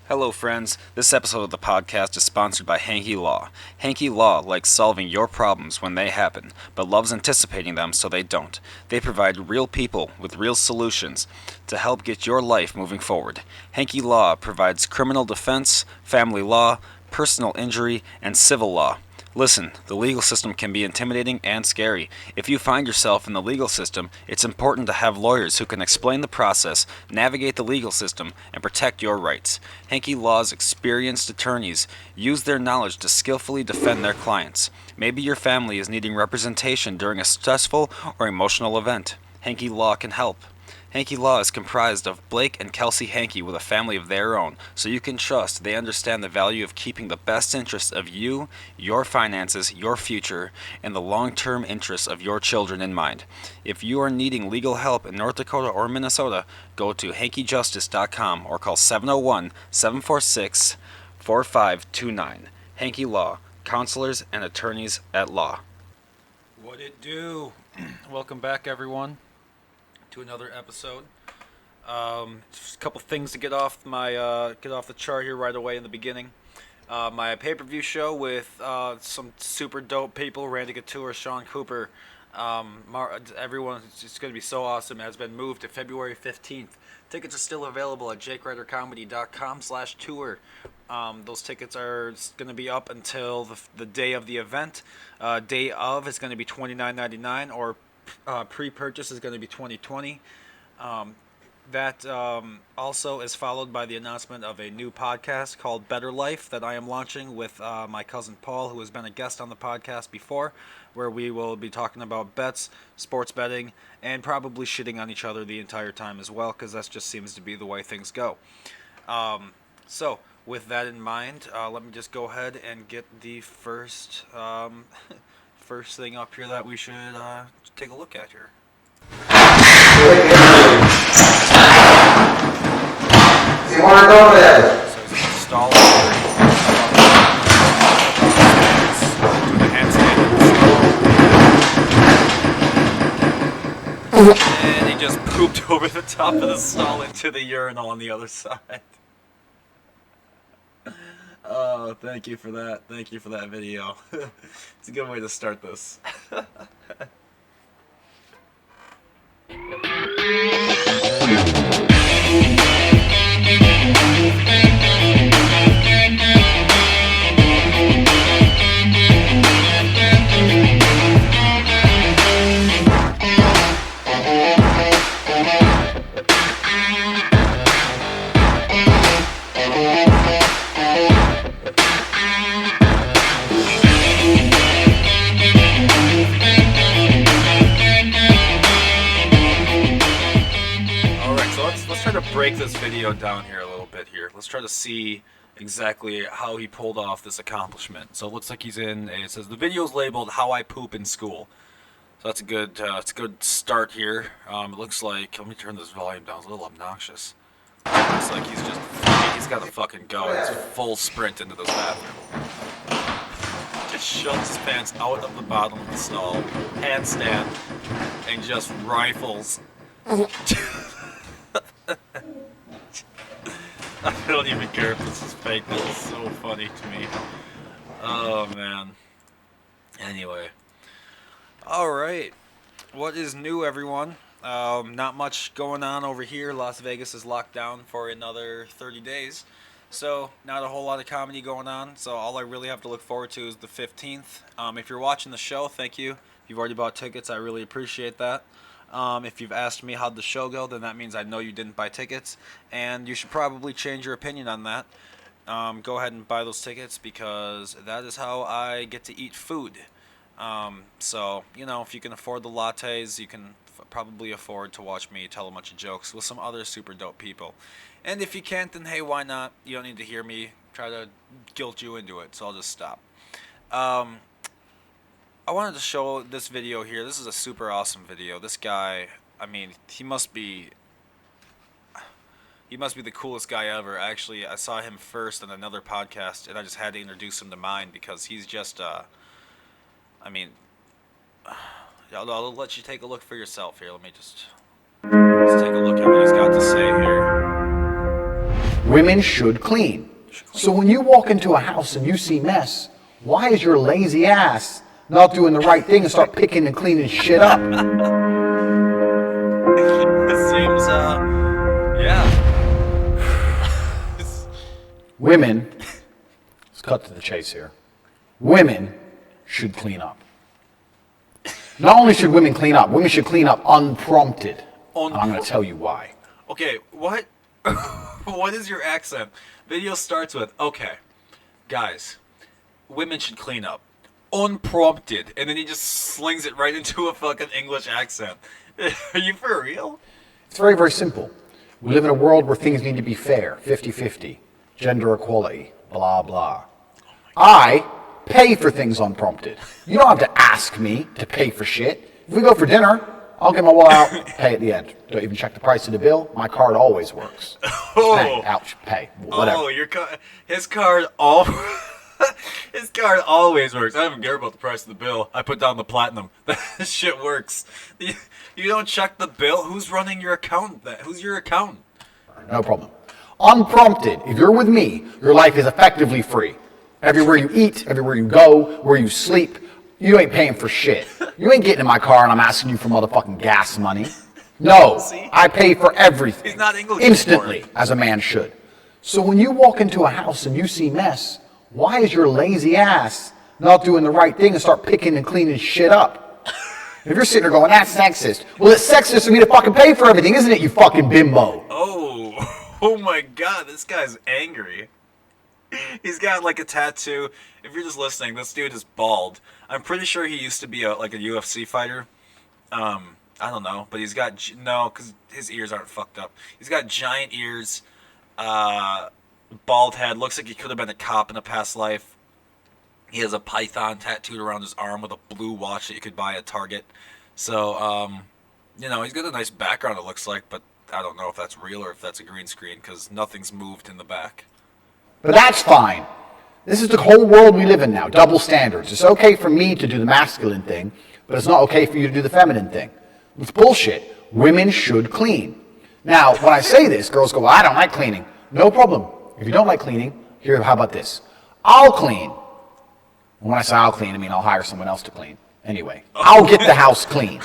Hello, friends. This episode of the podcast is sponsored by Hanky Law. Hanky Law likes solving your problems when they happen, but loves anticipating them so they don't. They provide real people with real solutions to help get your life moving forward. Hanky Law provides criminal defense, family law, personal injury, and civil law. Listen, the legal system can be intimidating and scary. If you find yourself in the legal system, it's important to have lawyers who can explain the process, navigate the legal system, and protect your rights. Hanky Law's experienced attorneys use their knowledge to skillfully defend their clients. Maybe your family is needing representation during a stressful or emotional event. Hanky Law can help. Hanky Law is comprised of Blake and Kelsey Hanky with a family of their own, so you can trust they understand the value of keeping the best interests of you, your finances, your future, and the long-term interests of your children in mind. If you are needing legal help in North Dakota or Minnesota, go to hankyjustice.com or call 701-746-4529. Hanky Law, counselors and attorneys at law. What it do? Welcome back, everyone, to another episode. Just a couple things to get off the chart here right away in the beginning. My pay-per-view show with some super dope people: Randy Couture, Sean Cooper. Everyone, it's going to be so awesome. It has been moved to February 15th. Tickets are still available at jakeridercomedy.com/tour. Those tickets are going to be up until the day of the event. Day of is going to be $29.99, or pre-purchase is going to be $20.20. That also is followed by the announcement of a new podcast called Better Life that I am launching with my cousin Paul, who has been a guest on the podcast before, where we will be talking about bets, sports betting, and probably shitting on each other the entire time as well, because that just seems to be the way things go. So, with that in mind, let me just go ahead and get the first thing up here that we should take a look at here. You want to go there? So he's installing the handstand, and he just pooped over the top of the stall into the urinal on the other side. Oh, thank you for that. Thank you for that video. It's a good way to start this. Break this video down here a little bit here. Let's try to see exactly how he pulled off this accomplishment. So it looks like he's in it says the video's labeled "How I Poop in School." So that's a good start here. It looks like, let me turn this volume down. It's a little obnoxious. It looks like he's got to fucking go. He's full sprint into this bathroom. Just shoves his pants out of the bottom of the stall, handstand, and just rifles. I don't even care if this is fake. This is so funny to me. Oh, man. Anyway. Alright. What is new, everyone? Not much going on over here. Las Vegas is locked down for another 30 days. So, not a whole lot of comedy going on. So, all I really have to look forward to is the 15th. If you're watching the show, thank you. If you've already bought tickets, I really appreciate that. If you've asked me how'd the show go, then that means I know you didn't buy tickets, and you should probably change your opinion on that. Go ahead and buy those tickets, because that is how I get to eat food. So, if you can afford the lattes, you can probably afford to watch me tell a bunch of jokes with some other super dope people. And if you can't, then hey, why not? You don't need to hear me try to guilt you into it, so I'll just stop. I wanted to show this video here. This is a super awesome video. This guy, I mean, he must be the coolest guy ever. Actually, I saw him first on another podcast, and I just had to introduce him to mine, because he's just, I'll let you take a look for yourself here. Let's take a look at what he's got to say here. women should clean. So when you walk into a house and you see mess, why is your lazy ass not doing the right thing and start picking and cleaning shit up? It seems, yeah. Women, let's cut to the chase here. Women should clean up. Not only should women clean up, women should clean up unprompted. And I'm going to tell you why. Okay, what? What is your accent? Video starts with, okay, guys, women should clean up. Unprompted. And then he just slings it right into a fucking English accent. Are you for real? It's very, very simple. We live in a world where things need to be fair, 50-50, gender equality, blah, blah. I pay for things unprompted. You don't have to ask me to pay for shit. If we go for dinner, I'll get my wallet out, pay at the end. Don't even check the price of the bill. My card always works. Oh. Bang, ouch, pay, whatever. Oh, his card his card always works. I don't even care about the price of the bill. I put down the platinum. That shit works. You don't check the bill. Who's running your account? Who's your accountant? No problem. Unprompted, if you're with me, your life is effectively free. Everywhere you eat, everywhere you go, where you sleep, you ain't paying for shit. You ain't getting in my car and I'm asking you for motherfucking gas money. No, I pay for everything. He's not English instantly, anymore. as a man should. So when you walk into a house and you see mess, why is your lazy ass not doing the right thing and start picking and cleaning shit up? If you're sitting there going, that's sexist. Well, it's sexist for me to fucking pay for everything, isn't it, you fucking bimbo? Oh my god, this guy's angry. He's got like a tattoo. If you're just listening, this dude is bald. I'm pretty sure he used to be like a UFC fighter. I don't know, but he's got no, because his ears aren't fucked up. He's got giant ears, bald head. Looks like he could have been a cop in a past life. He has a python tattooed around his arm with a blue watch that you could buy at Target. So, he's got a nice background, it looks like, but I don't know if that's real or if that's a green screen because nothing's moved in the back. But that's fine. This is the whole world we live in now, double standards. It's okay for me to do the masculine thing, but it's not okay for you to do the feminine thing. It's bullshit. Women should clean. Now, when I say this, girls go, well, I don't like cleaning. No problem. If you don't like cleaning, here, how about this? I'll clean. And when I say I'll clean, I mean I'll hire someone else to clean. Anyway, I'll get the house clean.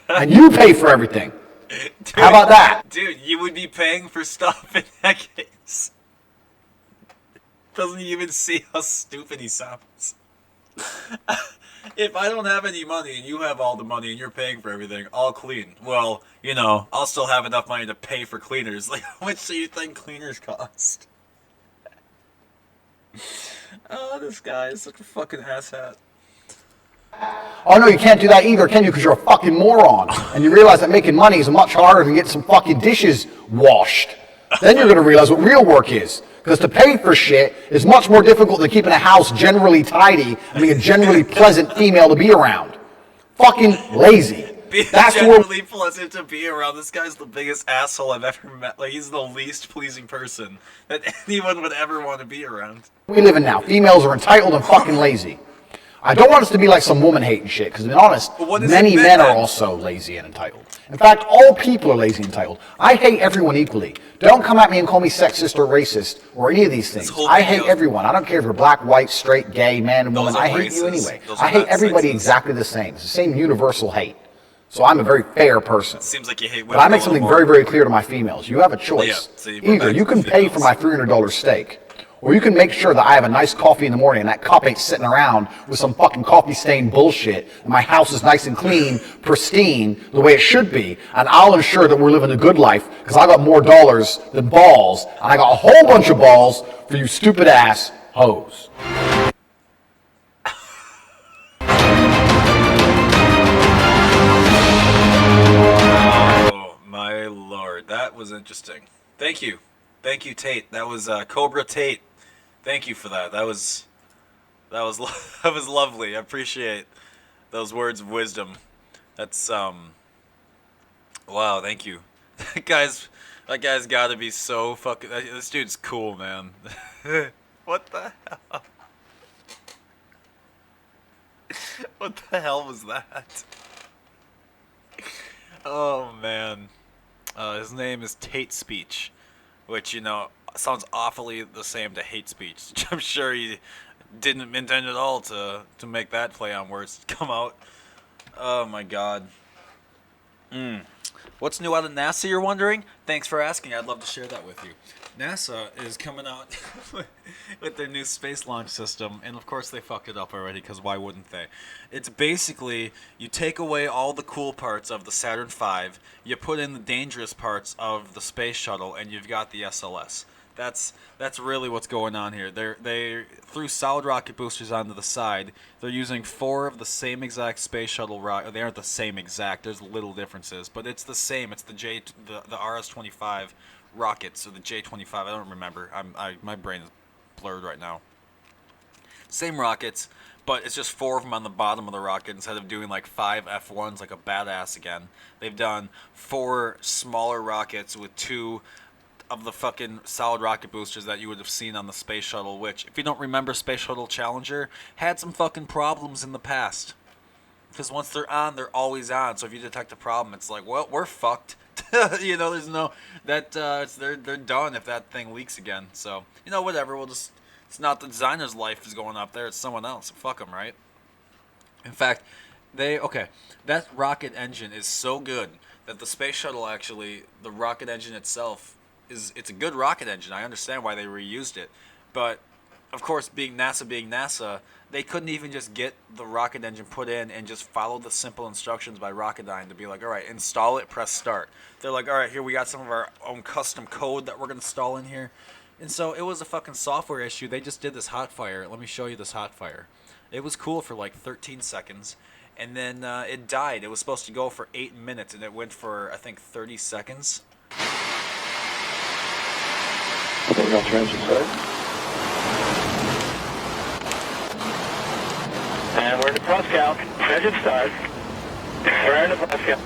And you pay for everything. Dude, how about that? Dude, you would be paying for stuff in that case. Doesn't he even see how stupid he sounds? If I don't have any money and you have all the money and you're paying for everything, I'll clean. Well, I'll still have enough money to pay for cleaners. Like, how much do you think cleaners cost? Oh, this guy is such a fucking asshat. Oh, no, you can't do that either, can you? Because you're a fucking moron. And you realize that making money is much harder than getting some fucking dishes washed. Then you're going to realize what real work is. Because to pay for shit is much more difficult than keeping a house generally tidy and being a generally pleasant female to be around. Fucking lazy. That's generally pleasant to be around. This guy's the biggest asshole I've ever met. Like, he's the least pleasing person that anyone would ever want to be around. We live in now. Females are entitled and fucking lazy. I don't want us to be like some woman-hating shit, because to be honest, many men are also lazy and entitled. In fact, all people are lazy and entitled. I hate everyone equally. Don't come at me and call me sexist or racist or any of these things. I hate everyone. I don't care if you're black, white, straight, gay, man, and woman. I hate you anyway. I hate everybody exactly the same. It's the same universal hate. So I'm a very fair person. Seems like you hate women. But I make something very, very clear to my females. You have a choice. Either you can pay for my $300 steak, or you can make sure that I have a nice coffee in the morning and that cup ain't sitting around with some fucking coffee-stained bullshit, and my house is nice and clean, pristine, the way it should be, and I'll ensure that we're living a good life, because I got more dollars than balls, and I got a whole bunch of balls for you stupid-ass hoes. Oh, my lord. That was interesting. Thank you. Thank you, Tate. That was Cobra Tate. Thank you for that. That was that was lovely. I appreciate those words of wisdom. That's wow, thank you. That guy's got to be so fucking. This dude's cool, man. What the hell? What the hell was that? Oh man. His name is Tate Speech. Which, sounds awfully the same to hate speech, which I'm sure he didn't intend at all to make that play on words come out. Oh my god. What's new out of NASA, you're wondering? Thanks for asking. I'd love to share that with you. NASA is coming out with their new space launch system, and of course they fucked it up already, because why wouldn't they? It's basically, you take away all the cool parts of the Saturn V, you put in the dangerous parts of the space shuttle, and you've got the SLS. That's really what's going on here. They threw solid rocket boosters onto the side. They're using 4 of the same exact space shuttle rocket. They aren't the same exact. There's little differences, but it's the same. It's the RS-25 rockets, or the J-25. I don't remember. My brain is blurred right now. Same rockets, but it's just 4 of them on the bottom of the rocket instead of doing like 5 F1s like a badass again. They've done 4 smaller rockets with 2 of the fucking solid rocket boosters that you would have seen on the space shuttle, which, if you don't remember, Space Shuttle Challenger had some fucking problems in the past. Because once they're on, they're always on. So if you detect a problem, it's like, well, we're fucked. You know, there's no they're done if that thing leaks again. So, you know, whatever. We'll just, it's not the designer's life is going up there. It's someone else. Fuck them, right? In fact, that rocket engine is so good that the space shuttle, actually, the rocket engine itself, it's a good rocket engine. I understand why they reused it, but of course, being NASA, they couldn't even just get the rocket engine put in and just follow the simple instructions by Rocketdyne to be like, all right, install it, press start. They're like, all right, here we got some of our own custom code that we're gonna install in here, and so it was a fucking software issue. They just did this hot fire. Let me show you this hot fire. It was cool for like 13 seconds, and then it died. It was supposed to go for 8 minutes, and it went for, I think, 30 seconds. Moving on to engine start. And we're in Pascal. Engine start. We're in Pascal.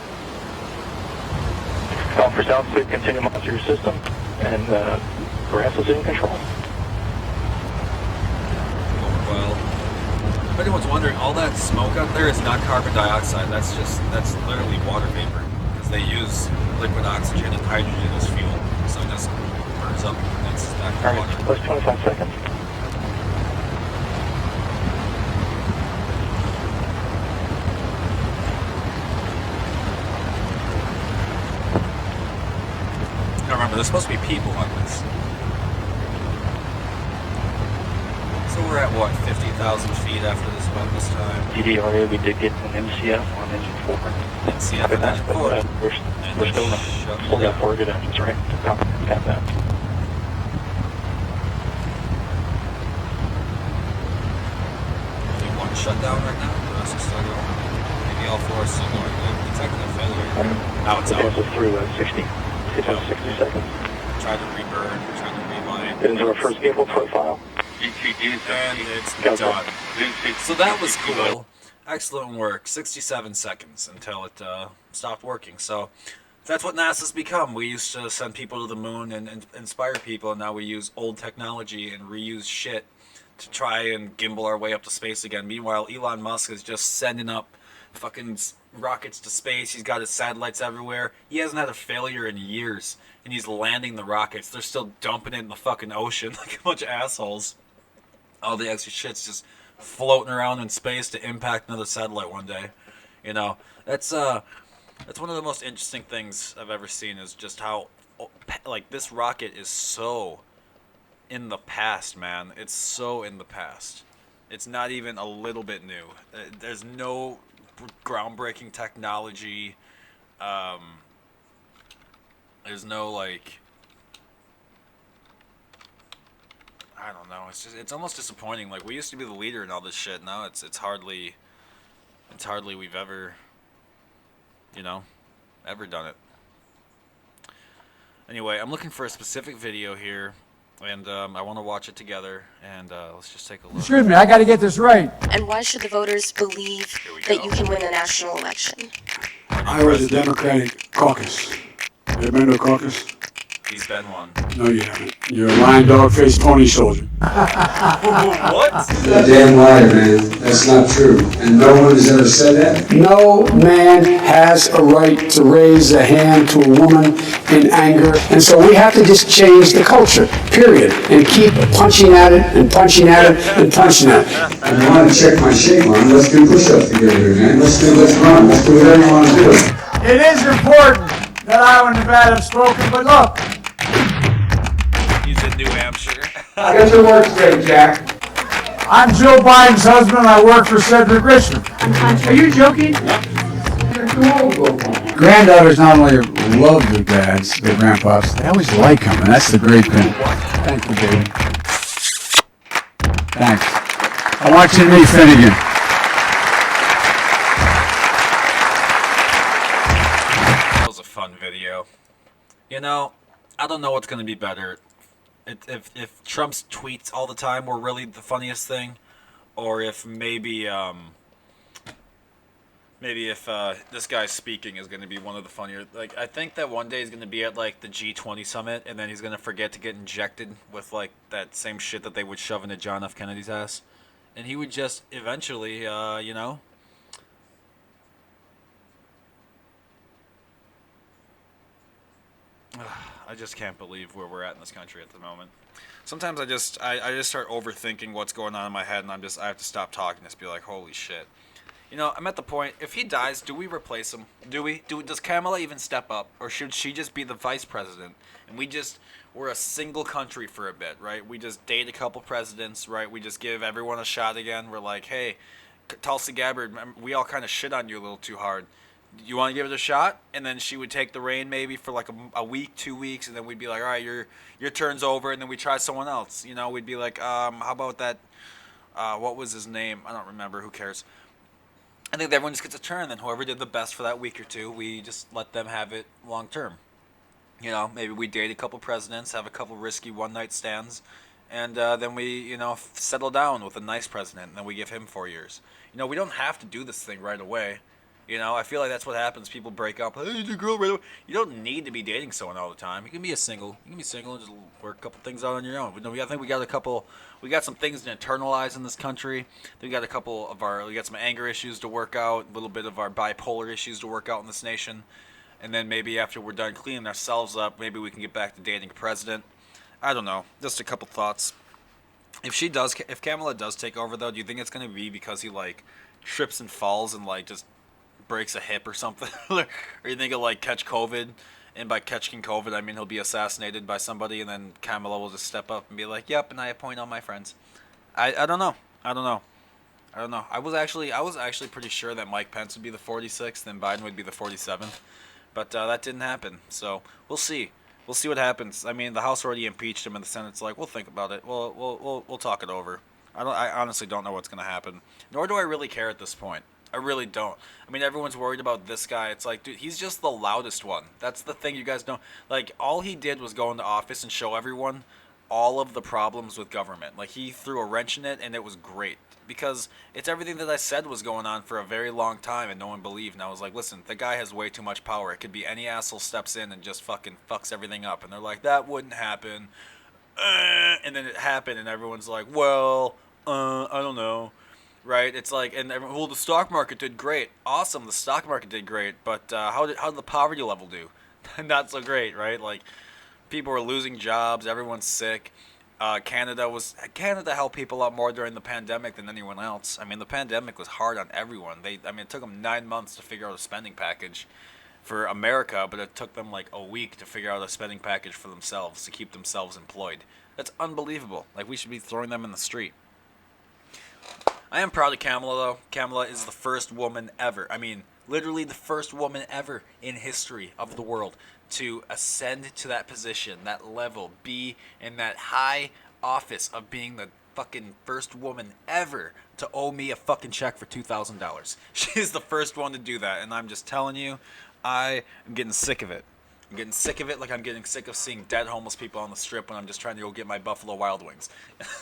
Call for sound speed, continue to monitor your system, and Brass is in control. Well, if anyone's wondering, all that smoke out there is not carbon dioxide. That's literally water vapor, because they use liquid oxygen and hydrogen as fuel. So it just burns up and mixes back to water. Alright, plus 25 seconds. Now remember, there's supposed to be people on this. So we're at what, 50,000 feet after this about this time? DDRA, we did get an MCF on engine 4. MCF and engine 4. We're still running. Still got 4 good engines, right? Got that. Maybe one shutdown right now, the rest is still going. Maybe all 4 are still going. Detecting a failure. Now it's out. It's through 60 seconds. Try to reburn, try to rewind. Get into our first gimbal profile. And it's done. So that was cool. Excellent work. 67 seconds until it stopped working. So that's what NASA's become. We used to send people to the moon and inspire people, and now we use old technology and reuse shit to try and gimbal our way up to space again. Meanwhile, Elon Musk is just sending up fucking rockets to space. He's got his satellites everywhere. He hasn't had a failure in years, and he's landing the rockets. They're still dumping it in the fucking ocean like a bunch of assholes. All the extra shit's just floating around in space to impact another satellite one day. You know, that's one of the most interesting things I've ever seen, is just how, like, this rocket is so in the past, man. It's so in the past. It's not even a little bit new. There's no groundbreaking technology. There's no, like, I don't know. It's almost disappointing. Like, we used to be the leader in all this shit. Now it's hardly we've ever, you know, ever done it. Anyway, I'm looking for a specific video here, and I want to watch it together. And let's just take a look. Excuse me, I got to get this right. And why should the voters believe that you can win a national election? I was a Democratic caucus. You been to a caucus? He's been one. No, you haven't. You're a lying dog-faced pony soldier. What? You're a damn liar, man. That's not true. And no one has ever said that. No man has a right to raise a hand to a woman in anger. And so we have to just change the culture, period. And keep punching at it and punching at it and punching at it. If you want to check my shape on, let's do push-ups together, man. Let's run. Let's do whatever you want to do. It is important that Iowa and Nevada have spoken, but look. He's in New Hampshire. Get your work straight, Jack. I'm Jill Biden's husband, and I work for Cedric Richmond. Are you joking? Granddaughters not only love their dads, their grandpas, they always like them, and that's the great thing. Thank you, baby. Thanks. I want you to meet Finnegan. That was a fun video. You know, I don't know what's going to be better. If Trump's tweets all the time were really the funniest thing, or if maybe if this guy speaking is going to be one of the funnier. Like, I think that one day he's going to be at like the G20 summit, and then he's going to forget to get injected with like that same shit that they would shove into John F. Kennedy's ass, and he would just eventually, you know. I just can't believe where we're at in this country at the moment. Sometimes I just start overthinking what's going on in my head, and I have to stop talking and just be like, holy shit. You know, I'm at the point, if he dies, do we replace him? Does Camelot even step up? Or should she just be the vice president? And we're a single country for a bit, right? We just date a couple presidents, right? We just give everyone a shot again. We're like, hey, Tulsi Gabbard, we all kind of shit on you a little too hard. You want to give it a shot? And then she would take the reign maybe for like a week, 2 weeks, and then we'd be like, all right, your turn's over, and then we try someone else. You know, we'd be like, how about that, what was his name? I don't remember, who cares? I think everyone just gets a turn, then whoever did the best for that week or two, we just let them have it long term. You know, maybe we date a couple presidents, have a couple risky one-night stands, and then we, you know, settle down with a nice president, and then we give him 4 years. You know, we don't have to do this thing right away. You know, I feel like that's what happens. People break up. Hey, the girl right away. You don't need to be dating someone all the time. You can be single. You can be single and just work a couple things out on your own. I think we got some things to internalize in this country. We got some anger issues to work out, a little bit of our bipolar issues to work out in this nation. And then maybe after we're done cleaning ourselves up, maybe we can get back to dating a president. I don't know. Just a couple thoughts. If Kamala does take over, though, do you think it's going to be because he, like, trips and falls and, like, just breaks a hip or something? Or you think he'll like catch COVID, and by catching COVID I mean he'll be assassinated by somebody, and then Camelot will just step up and be like, yep, and I appoint all my friends. I don't know. I was actually pretty sure that Mike Pence would be the 46th and Biden would be the 47th, but that didn't happen. So we'll see what happens. I mean, the House already impeached him, and the Senate's like, we'll think about it, we'll talk it over. I honestly don't know what's going to happen, nor do I really care at this point. I really don't. I mean, everyone's worried about this guy. It's like, dude, he's just the loudest one. That's the thing you guys don't. Like, all he did was go into office and show everyone all of the problems with government. Like, he threw a wrench in it, and it was great. Because it's everything that I said was going on for a very long time, and no one believed. And I was like, listen, the guy has way too much power. It could be any asshole steps in and just fucking fucks everything up. And they're like, that wouldn't happen. And then it happened, and everyone's like, well, I don't know. Right, it's like, and the stock market did great. Awesome, the stock market did great, but how did the poverty level do? Not so great, right? Like, people were losing jobs, everyone's sick. Canada helped people out more during the pandemic than anyone else. I mean, the pandemic was hard on everyone. It took them 9 months to figure out a spending package for America, but it took them like a week to figure out a spending package for themselves to keep themselves employed. That's unbelievable. Like, we should be throwing them in the street. I am proud of Camelot, though. Camelot is the first woman ever. I mean, literally the first woman ever in history of the world to ascend to that position, that level, be in that high office of being the fucking first woman ever to owe me a fucking check for $2,000. She's the first one to do that, and I'm just telling you, I am getting sick of it. I'm getting sick of it like I'm getting sick of seeing dead homeless people on the strip when I'm just trying to go get my Buffalo Wild Wings.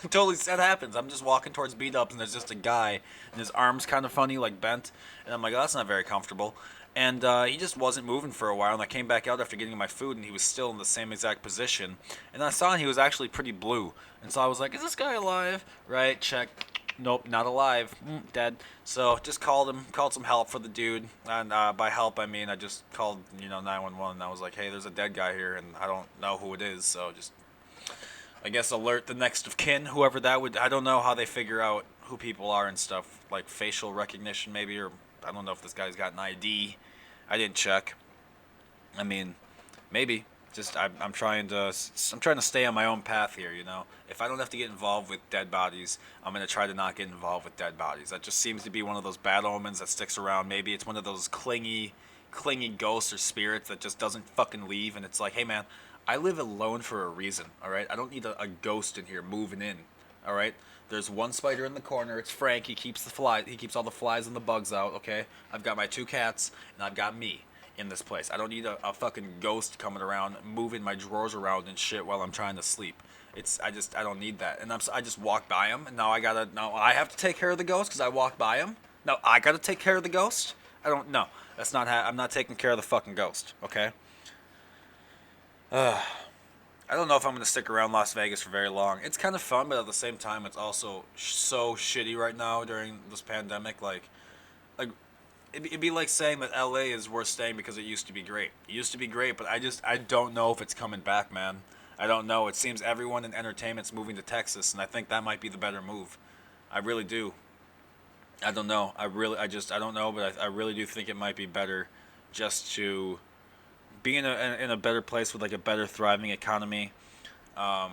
Totally, that happens. I'm just walking towards beat-ups, and there's just a guy, and his arm's kind of funny, like bent, and I'm like, oh, that's not very comfortable. And he just wasn't moving for a while, and I came back out after getting my food, and he was still in the same exact position. And I saw he was actually pretty blue, and so I was like, "Is this guy alive?" Right? Check. Nope, not alive. Dead. So just called some help for the dude, and by help I mean I just called 911. And I was like, "Hey, there's a dead guy here, and I don't know who it is, so just I guess alert the next of kin, whoever that would. I don't know how they figure out who people are and stuff, like facial recognition maybe, or I don't know if this guy's got an ID. I didn't check. I mean, maybe. Just I'm trying to stay on my own path here. If I don't have to get involved with dead bodies, I'm gonna try to not get involved with dead bodies. That just seems to be one of those bad omens that sticks around. Maybe it's one of those clingy ghosts or spirits that just doesn't fucking leave. And it's like, hey man, I live alone for a reason. All right, I don't need a ghost in here moving in. All right. There's one spider in the corner. It's Frank. He keeps all the flies and the bugs out. Okay. I've got my 2 cats, and I've got me in this place. I don't need a fucking ghost coming around, moving my drawers around and shit while I'm trying to sleep. I don't need that. And I just walk by him, and now I have to take care of the ghost because I walked by him. No, I gotta take care of the ghost. I don't know. That's not I'm not taking care of the fucking ghost. Okay. I don't know if I'm going to stick around Las Vegas for very long. It's kind of fun, but at the same time, it's also so shitty right now during this pandemic. Like it'd be like saying that LA is worth staying because it used to be great. It used to be great, but I don't know if it's coming back, man. I don't know. It seems everyone in entertainment's moving to Texas, and I think that might be the better move. I really do. I don't know. I don't know, but I really do think it might be better just to be in a better place with like a better thriving economy, a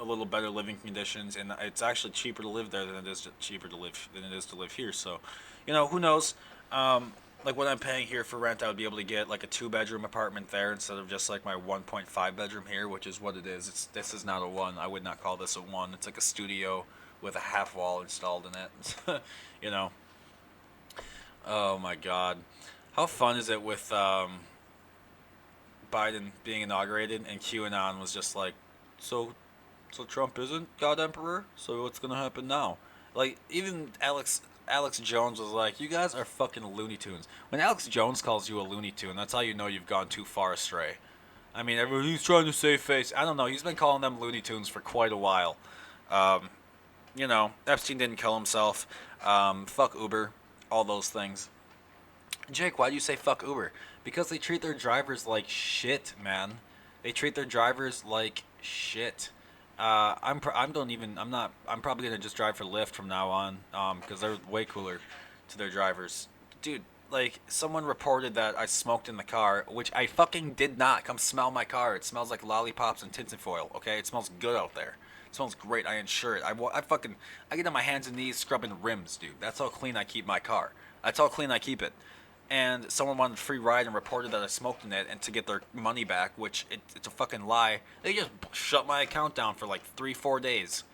little better living conditions, and it's actually cheaper to live there than it is to live here. So, who knows? Like what I'm paying here for rent, I would be able to get like a 2-bedroom apartment there instead of just like my 1.5 bedroom here, which is what it is. This is not a 1. I would not call this a 1. It's like a studio with a half wall installed in it. Oh my God, how fun is it with Biden being inaugurated, and QAnon was just like, so Trump isn't God Emperor, so what's gonna happen now? Like, even Alex Jones was like, you guys are fucking Looney Tunes. When Alex Jones calls you a Looney Tune, that's how you know you've gone too far astray. I mean, he's trying to save face. I don't know, he's been calling them Looney Tunes for quite a while. Epstein didn't kill himself. Fuck Uber, all those things. Jake, why do you say fuck Uber? Because they treat their drivers like shit, man. They treat their drivers like shit. I'm probably gonna just drive for Lyft from now on, because they're way cooler to their drivers. Dude, like, someone reported that I smoked in the car, which I fucking did not. Come smell my car. It smells like lollipops and tinfoil, okay? It smells good out there. It smells great. I insure it. I get on my hands and knees scrubbing rims, dude. That's how clean I keep my car. That's how clean I keep it. And someone wanted a free ride and reported that I smoked in it, and to get their money back, which it's a fucking lie, they just shut my account down for like 3-4 days.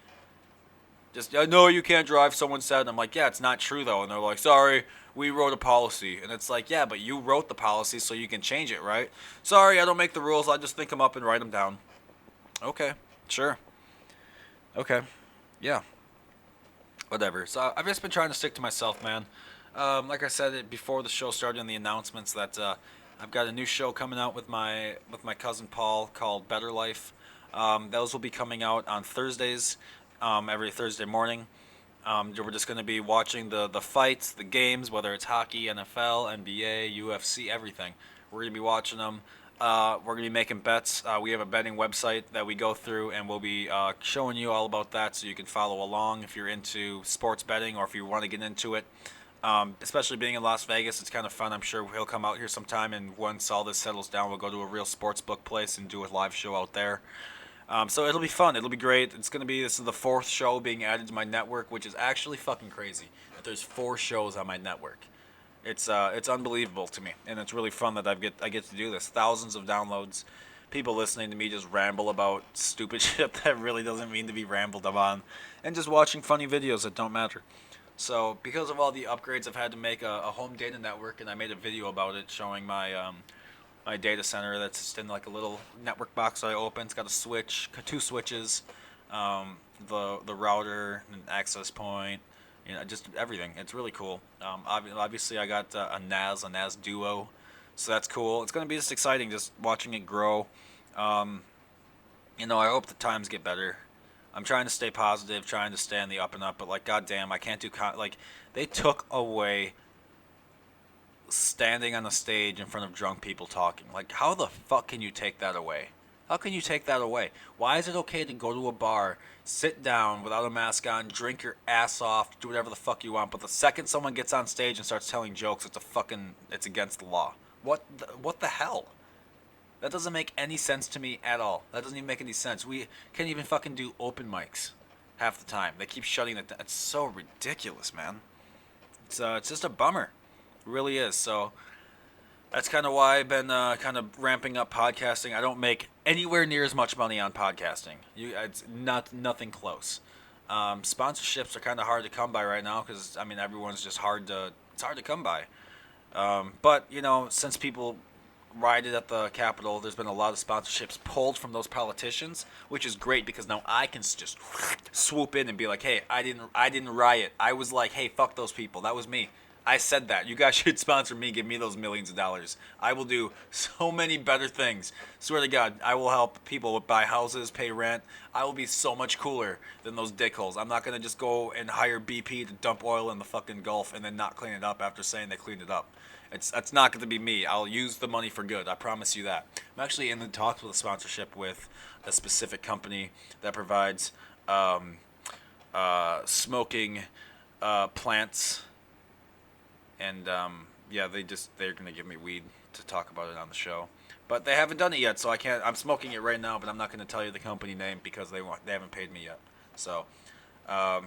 Just, no, you can't drive, someone said. And I'm like, yeah, it's not true though. And they're like, sorry, we wrote a policy. And it's like, yeah, but you wrote the policy so you can change it, right? Sorry, I don't make the rules, I just think them up and write them down. Okay, sure. Okay, yeah. Whatever. So I've just been trying to stick to myself, man. Like I said before the show started in the announcements, that I've got a new show coming out with my cousin Paul called Better Life. Those will be coming out on Thursdays, every Thursday morning. We're just going to be watching the fights, the games, whether it's hockey, NFL, NBA, UFC, everything. We're going to be watching them. We're going to be making bets. We have a betting website that we go through, and we'll be showing you all about that so you can follow along if you're into sports betting or if you want to get into it. Especially being in Las Vegas, it's kind of fun. I'm sure he'll come out here sometime, and once all this settles down, we'll go to a real sports book place and do a live show out there. So it'll be fun. It'll be great. This is the 4th show being added to my network, which is actually fucking crazy that there's 4 shows on my network. It's unbelievable to me, and it's really fun that I get to do this. Thousands of downloads, people listening to me just ramble about stupid shit that really doesn't mean to be rambled on, and just watching funny videos that don't matter. So because of all the upgrades, I've had to make a home data network, and I made a video about it showing my my data center that's just in like a little network box that I opened. It's got a switch, 2 switches, the router, an access point, just everything. It's really cool. Obviously, I got a NAS Duo, so that's cool. It's gonna be just exciting, just watching it grow. Um, I hope the times get better. I'm trying to stay positive, trying to stay on the up and up, but like, goddamn, I can't do like they took away standing on the stage in front of drunk people talking. Like, how the fuck can you take that away? How can you take that away? Why is it okay to go to a bar, sit down without a mask on, drink your ass off, do whatever the fuck you want, but the second someone gets on stage and starts telling jokes, it's against the law. What the hell? That doesn't make any sense to me at all. That doesn't even make any sense. We can't even fucking do open mics half the time. They keep shutting it down. It's so ridiculous, man. It's just a bummer. It really is. So that's kind of why I've been kind of ramping up podcasting. I don't make anywhere near as much money on podcasting. It's nothing close. Sponsorships are kind of hard to come by right now because everyone's just it's hard to come by. But since people rioted at the Capitol, there's been a lot of sponsorships pulled from those politicians, which is great because now I can just swoop in and be like, hey, I didn't riot. I was like, hey, fuck those people. That was me. I said that. You guys should sponsor me. Give me those millions of dollars. I will do so many better things. Swear to God, I will help people buy houses, pay rent. I will be so much cooler than those dickholes. I'm not going to just go and hire BP to dump oil in the fucking Gulf and then not clean it up after saying they cleaned it up. That's not going to be me. I'll use the money for good. I promise you that. I'm actually in the talks with a sponsorship with a specific company that provides smoking plants. And they're gonna give me weed to talk about it on the show, but they haven't done it yet, so I can't. I'm smoking it right now, but I'm not gonna tell you the company name because they haven't paid me yet. So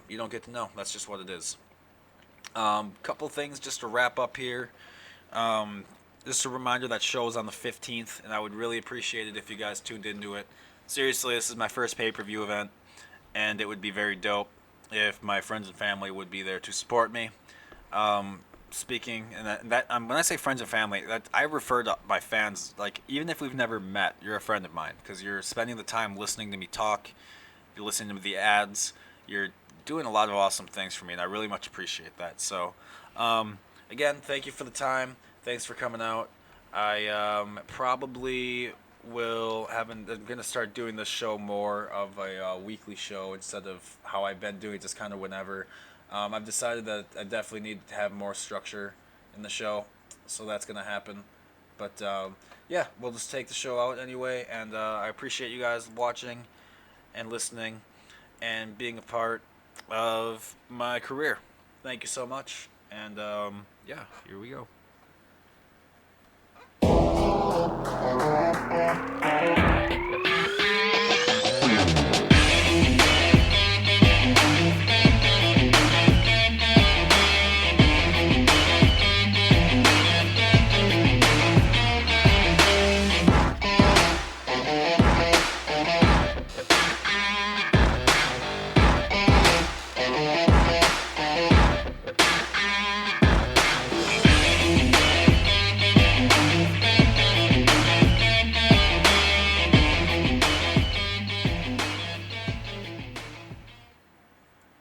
you don't get to know. That's just what it is. Couple things just to wrap up here. Just a reminder that show is on the 15th, and I would really appreciate it if you guys tuned into it. Seriously, this is my first pay-per-view event, and it would be very dope if my friends and family would be there to support me. Speaking and that when I say friends and family, that I refer to my fans, like, even if we've never met, you're a friend of mine because you're spending the time listening to me talk, you're listening to the ads, you're doing a lot of awesome things for me, and I really much appreciate that. So again, thank you for the time. Thanks for coming out. I probably I'm gonna start doing this show more of a weekly show instead of how I've been doing, just kind of whenever. I've decided that I definitely need to have more structure in the show, so that's going to happen. But yeah, we'll just take the show out anyway, and I appreciate you guys watching and listening and being a part of my career. Thank you so much, and yeah, here we go.